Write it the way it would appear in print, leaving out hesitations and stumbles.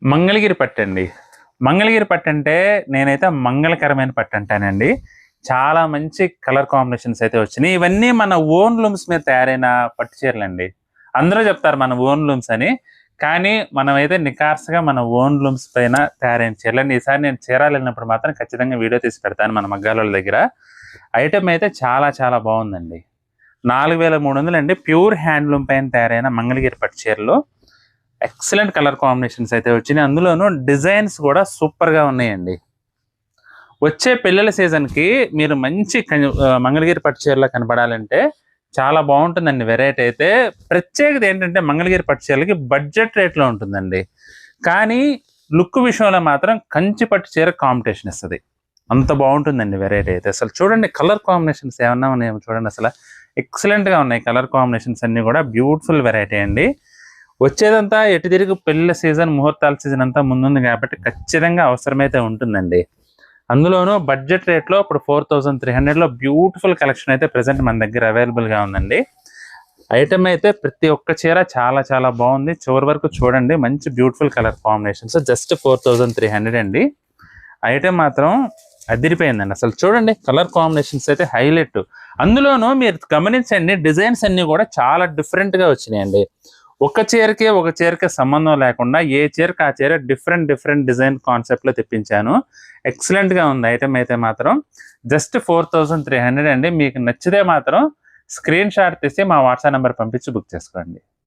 మంగళగిరి పట్టండి. మంగళగిరి పట్టంటే నేనైతే మంగళకరమైన పట్టంటానండి. చాలా మంచి కలర్ కాంబినేషన్స్ అయితే వచ్చినాయి. ఇవన్నీ మన ఓన్ లూమ్స్ మీద తయారైన పట్టు చీరలండి. అందరూ చెప్తారు మన ఓన్ లూమ్స్ అని. కానీ మనమైతే నికార్స్‌గా మన ఓన్ లూమ్స్ పైన తయారైన చీరలండి. ఈసారి నేను చీరాల వెళ్ళినప్పుడు మాత్రం ఖచ్చితంగా వీడియో తీసి పెడతాను మన మగ్గాలోళ్ళ దగ్గర. ఐటెమ్ అయితే చాలా చాలా బాగుందండి. 4300 అండి. ప్యూర్ హ్యాండ్లూమ్ పైన తయారైన మంగళగిరి పట్టు చీరలు. ఎక్సలెంట్ కలర్ కాంబినేషన్స్ అయితే వచ్చినాయి. అందులోనూ డిజైన్స్ కూడా సూపర్‌గా ఉన్నాయండి. వచ్చే పెళ్ళిళ్ళ సీజన్‌కి మీరు మంచి మంగళగిరి పట్టు చీరలా కనపడాలంటే చాలా బాగుంటుందండి వెరైటీ అయితే. ప్రత్యేకత ఏంటంటే మంగళగిరి పట్టు చీరలకి బడ్జెట్ రేట్‌లో ఉంటుందండి. కానీ లుక్ విషయంలో మాత్రం కంచి పట్టు చీర కాంపిటీషన్ ఇస్తది. అంత బాగుంటుందండి వెరైటీ అయితే. అసలు చూడండి కలర్ కాంబినేషన్స్ ఏమన్నా ఉన్నాయేమో చూడండి అసల. ఎక్సలెంట్‌గా ఉన్నాయి కలర్ కాంబినేషన్స్ అన్నీ కూడా. బ్యూటిఫుల్ వెరైటీ అండి. వచ్చేదంతా ఎటు తిరిగి పెళ్ళిళ్ళ సీజన్, ముహూర్తాల సీజన్ అంతా ముందుంది కాబట్టి ఖచ్చితంగా అవసరమైతే ఉంటుందండి. అందులోనూ బడ్జెట్ రేట్లో ఇప్పుడు 4300లో బ్యూటిఫుల్ కలెక్షన్ అయితే ప్రెసెంట్ మన దగ్గర అవైలబుల్‌గా ఉందండి. ఐటమ్ అయితే ప్రతి ఒక్క చీర చాలా చాలా బాగుంది. చివరి వరకు చూడండి. మంచి బ్యూటిఫుల్ కలర్ కాంబినేషన్స్. జస్ట్ 4300 అండి. ఐటమ్ మాత్రం అదిరిపోయిందండి. అసలు చూడండి కలర్ కాంబినేషన్స్ అయితే హైలైట్. అందులోనూ మీరు గమనించండి డిజైన్స్ అన్నీ కూడా చాలా డిఫరెంట్‌గా వచ్చినాయండి. ఒక చీరకి సంబంధం లేకుండా ఏ చీరకి ఆ చీర డిఫరెంట్ డిజైన్ కాన్సెప్ట్లో తెప్పించాను. ఎక్సలెంట్‌గా ఉంది ఐటమ్ అయితే మాత్రం. జస్ట్ 4300 అండి. మీకు నచ్చితే మాత్రం స్క్రీన్ షాట్ తీసి మా వాట్సాప్ నెంబర్ పంపించి బుక్ చేసుకోండి.